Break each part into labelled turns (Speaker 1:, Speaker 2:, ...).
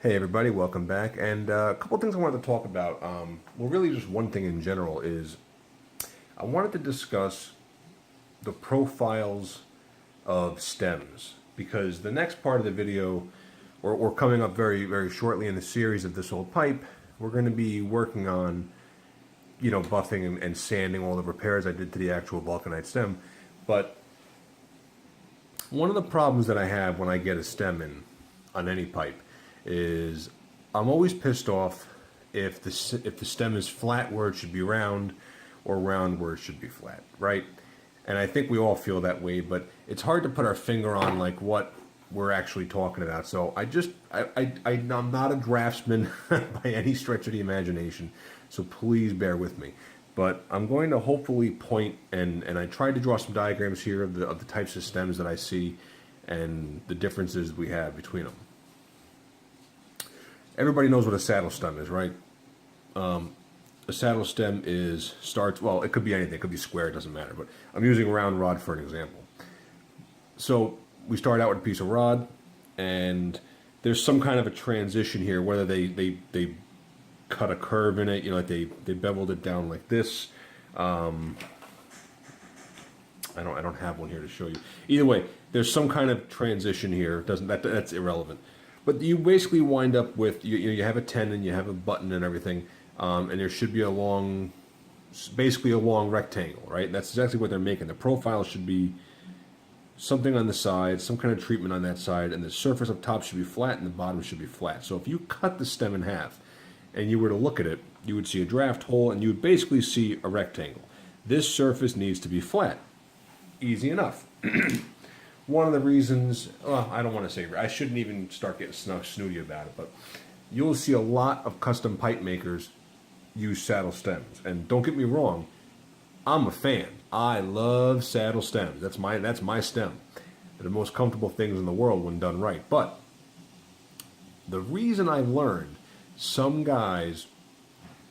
Speaker 1: Hey everybody, welcome back. And a couple things I wanted to talk about. Well, really just one thing in general is I wanted to discuss the profiles of stems because the next part of the video, or coming up very, very shortly in the series of this old pipe, we're going to be working on, buffing and sanding all the repairs I did to the actual vulcanite stem. But one of the problems that I have when I get a stem in on any pipe is I'm always pissed off if the stem is flat where it should be round, or round where it should be flat, right? And I think we all feel that way, but it's hard to put our finger on like what we're actually talking about. So I'm not a draftsman by any stretch of the imagination, so please bear with me. But I'm going to hopefully point, and I tried to draw some diagrams here of the types of stems that I see and the differences we have between them. Everybody knows what a saddle stem is, right? A saddle stem well, it could be anything. It could be square, it doesn't matter. But I'm using a round rod for an example. So we start out with a piece of rod, and there's some kind of a transition here, whether they cut a curve in it, like they beveled it down like this. I don't have one here to show you. Either way, there's some kind of transition here. That's irrelevant. But you basically wind up with, you have a tendon, you have a button and everything, and there should be basically a long rectangle, right? And that's exactly what they're making. The profile should be something on the side, some kind of treatment on that side, and the surface up top should be flat and the bottom should be flat. So if you cut the stem in half and you were to look at it, you would see a draft hole and you would basically see a rectangle. This surface needs to be flat. Easy enough. One of the reasons, I don't want to say, I shouldn't even start getting snooty about it, but you'll see a lot of custom pipe makers use saddle stems. And don't get me wrong, I'm a fan. I love saddle stems. That's my stem. They're the most comfortable things in the world when done right. But the reason I've learned some guys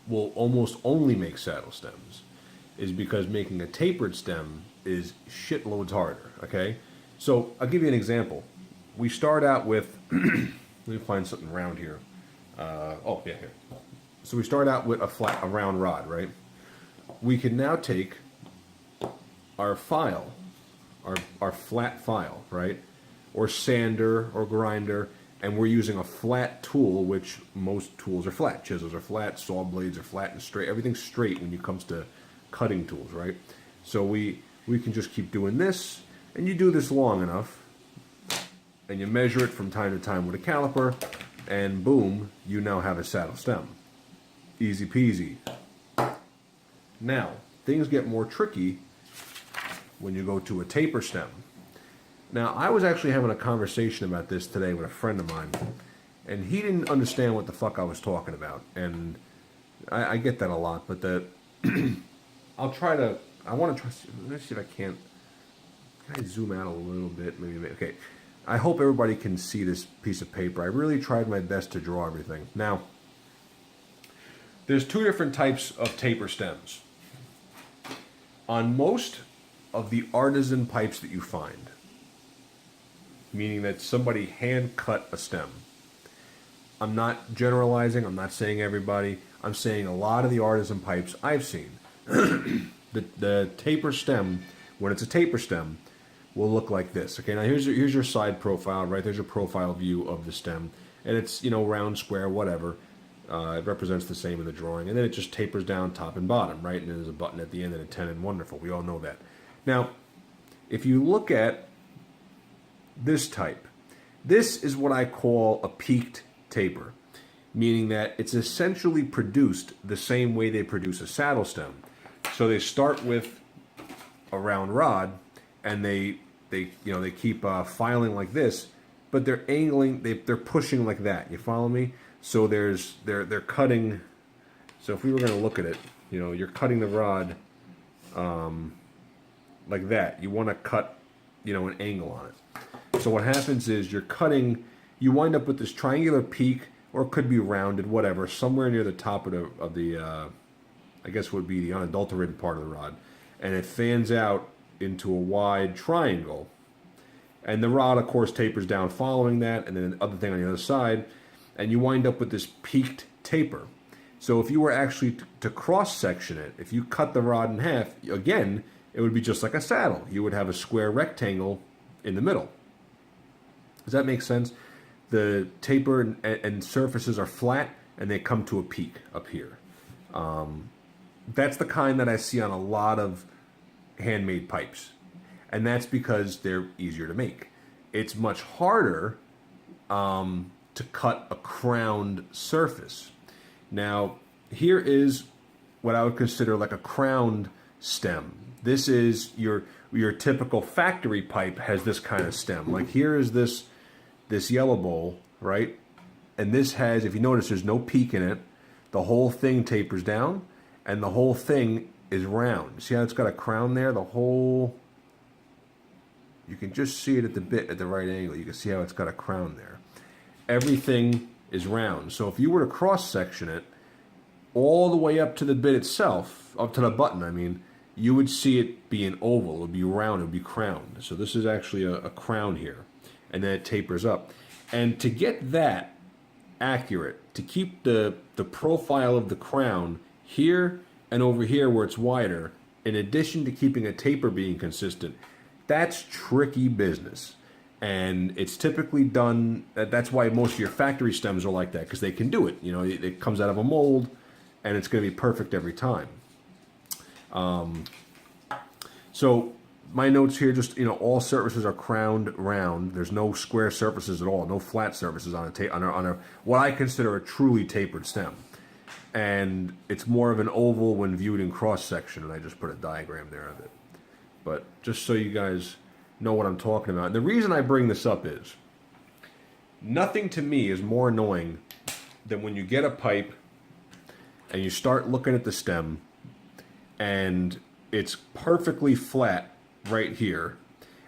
Speaker 1: will almost only make saddle stems is because making a tapered stem is shitloads harder, okay? So I'll give you an example. We start out with, let me find something round here. Here. So we start out with a round rod, right? We can now take our file, our flat file, right? Or sander or grinder, and we're using a flat tool, which most tools are flat. Chisels are flat, saw blades are flat and straight. Everything's straight when it comes to cutting tools, right? So we can just keep doing this. And you do this long enough, and you measure it from time to time with a caliper, and boom, you now have a saddle stem. Easy peasy. Now, things get more tricky when you go to a taper stem. Now, I was actually having a conversation about this today with a friend of mine, and he didn't understand what the fuck I was talking about. And I get that a lot, but I want to try, let's see if I can't. Can I zoom out a little bit? Maybe. Okay. I hope everybody can see this piece of paper. I really tried my best to draw everything. Now, there's two different types of taper stems. On most of the artisan pipes that you find, meaning that somebody hand cut a stem. I'm not generalizing. I'm not saying everybody. I'm saying a lot of the artisan pipes I've seen. The taper stem, when it's a taper stem, will look like this. Okay, now here's your side profile, right? There's your profile view of the stem, and it's round, square, whatever. It represents the same in the drawing, and then it just tapers down top and bottom, right? And then there's a button at the end and a tenon. Wonderful. We all know that. Now, if you look at this type, this is what I call a peaked taper, meaning that it's essentially produced the same way they produce a saddle stem. So they start with a round rod, and they keep filing like this, but they're angling, they're pushing like that. You follow me? So they're cutting. So if we were going to look at it, you're cutting the rod like that. You want to cut, an angle on it. So what happens is you wind up with this triangular peak, or it could be rounded, whatever, somewhere near the top of the I guess would be the unadulterated part of the rod, and it fans out into a wide triangle, and the rod of course tapers down following that, and then the other thing on the other side, and you wind up with this peaked taper. So if you were actually to cross-section it, if you cut the rod in half, again, it would be just like a saddle. You would have a square rectangle in the middle. Does that make sense? The taper and surfaces are flat, and they come to a peak up here. That's the kind that I see on a lot of handmade pipes. And that's because they're easier to make. It's much harder to cut a crowned surface. Now, here is what I would consider like a crowned stem. This is your typical factory pipe has this kind of stem. Like here is this yellow bowl, right? And this has, if you notice, there's no peak in it. The whole thing tapers down, and the whole thing is round. See how it's got a crown there? The whole, you can just see it at the bit at the right angle. You can see how it's got a crown there. Everything is round. So if you were to cross-section it all the way up to the bit itself, up to the button, I mean, you would see it be an oval. It would be round. It would be crowned. So this is actually a crown here. And then it tapers up. And to get that accurate, to keep the profile of the crown here and over here where it's wider, in addition to keeping a taper being consistent, that's tricky business. And it's typically done, that's why most of your factory stems are like that, because they can do it. You know, it comes out of a mold, and it's going to be perfect every time. So my notes here, just, you know, all surfaces are crowned round. There's no square surfaces at all, no flat surfaces on a what I consider a truly tapered stem. And it's more of an oval when viewed in cross section, and I just put a diagram there of it. But just so you guys know what I'm talking about. And the reason I bring this up is nothing to me is more annoying than when you get a pipe and you start looking at the stem and it's perfectly flat right here,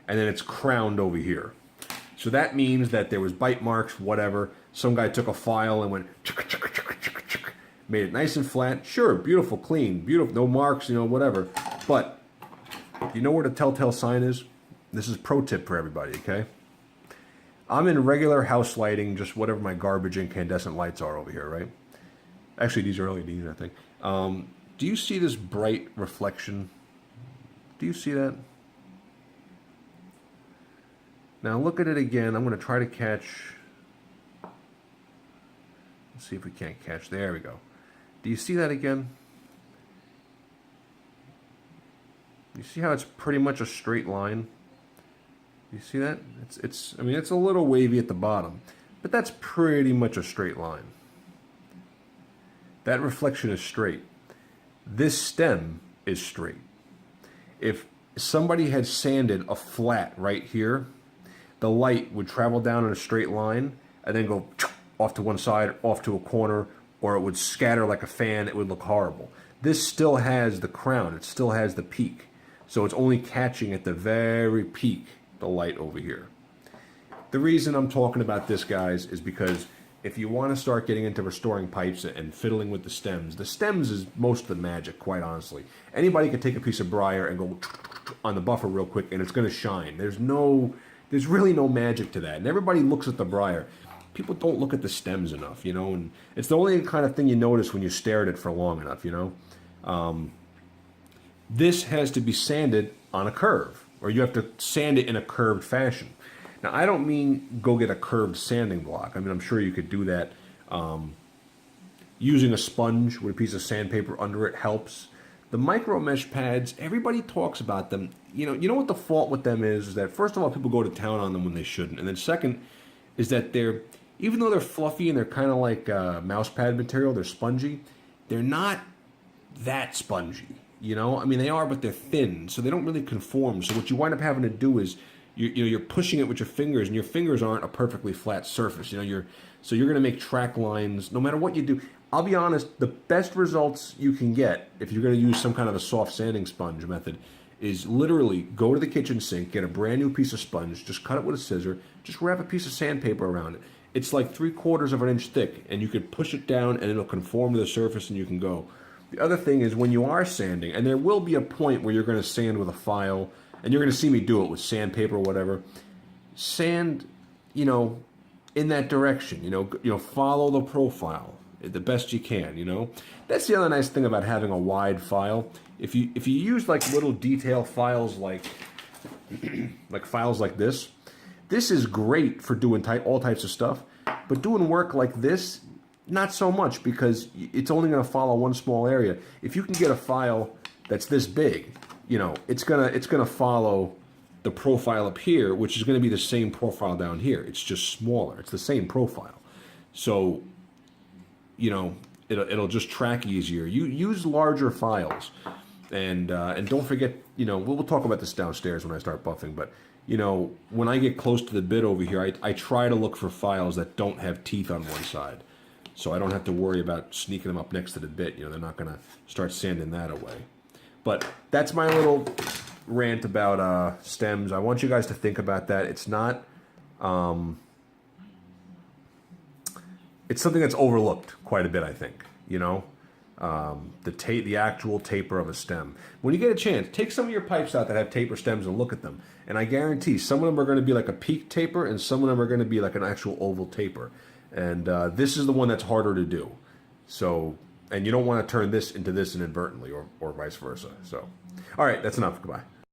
Speaker 1: and then it's crowned over here. So that means that there was bite marks, whatever. Some guy took a file and went, made it nice and flat. Sure, beautiful, clean, beautiful, no marks, you know, whatever. But you know where the telltale sign is? This is pro tip for everybody, okay? I'm in regular house lighting, just whatever my garbage incandescent lights are over here, right? Actually, these are LEDs, I think. Do you see this bright reflection? Do you see that? Now look at it again. I'm going to try to catch. Let's see if we can't catch. There we go. Do you see that again? You see how it's pretty much a straight line? You see that? I mean, it's a little wavy at the bottom, but that's pretty much a straight line. That reflection is straight. This stem is straight. If somebody had sanded a flat right here, the light would travel down in a straight line and then go off to one side, off to a corner, or it would scatter like a fan. It would look horrible. This still has the crown. It still has the peak. So it's only catching at the very peak, the light over here. The reason I'm talking about this, guys, is because if you want to start getting into restoring pipes and fiddling with the stems is most of the magic, quite honestly. Anybody can take a piece of briar and go on the buffer real quick, and it's going to shine. There's really no magic to that. And everybody looks at the briar. People don't look at the stems enough, you know, and it's the only kind of thing you notice when you stare at it for long enough, you know. This has to be sanded on a curve, or you have to sand it in a curved fashion. Now, I don't mean go get a curved sanding block. I mean, I'm sure you could do that. Using a sponge with a piece of sandpaper under it helps. The micro mesh pads, everybody talks about them. You know what the fault with them is that first of all, people go to town on them when they shouldn't. And then second is that even though they're fluffy and they're kind of like mouse pad material, they're spongy, they're not that spongy. You know, I mean, they are, but they're thin, so they don't really conform. So what you wind up having to do is you're pushing it with your fingers, and your fingers aren't a perfectly flat surface. You know, you're going to make track lines no matter what you do. I'll be honest, the best results you can get if you're going to use some kind of a soft sanding sponge method is literally go to the kitchen sink, get a brand new piece of sponge, just cut it with a scissor, just wrap a piece of sandpaper around it. It's like 3/4 of an inch thick, and you can push it down, and it'll conform to the surface, and you can go. The other thing is when you are sanding, and there will be a point where you're going to sand with a file, and you're going to see me do it with sandpaper or whatever. Sand, you know, in that direction. Follow the profile the best you can. That's the other nice thing about having a wide file. If you use like little detail files like files like this is great for doing all types of stuff. But doing work like this, not so much, because it's only going to follow one small area. If you can get a file that's this big, it's gonna follow the profile up here, which is going to be the same profile down here. It's just smaller. It's the same profile, so it'll just track easier. You use larger files, and don't forget. We'll talk about this downstairs when I start buffing, but. When I get close to the bit over here, I try to look for files that don't have teeth on one side. So I don't have to worry about sneaking them up next to the bit. They're not going to start sanding that away. But that's my little rant about stems. I want you guys to think about that. It's not... it's something that's overlooked quite a bit, I think. The actual taper of a stem. When you get a chance, take some of your pipes out that have taper stems and look at them. And I guarantee some of them are going to be like a peak taper and some of them are going to be like an actual oval taper. And this is the one that's harder to do. So, and you don't want to turn this into this inadvertently or vice versa. So, all right, that's enough. Goodbye.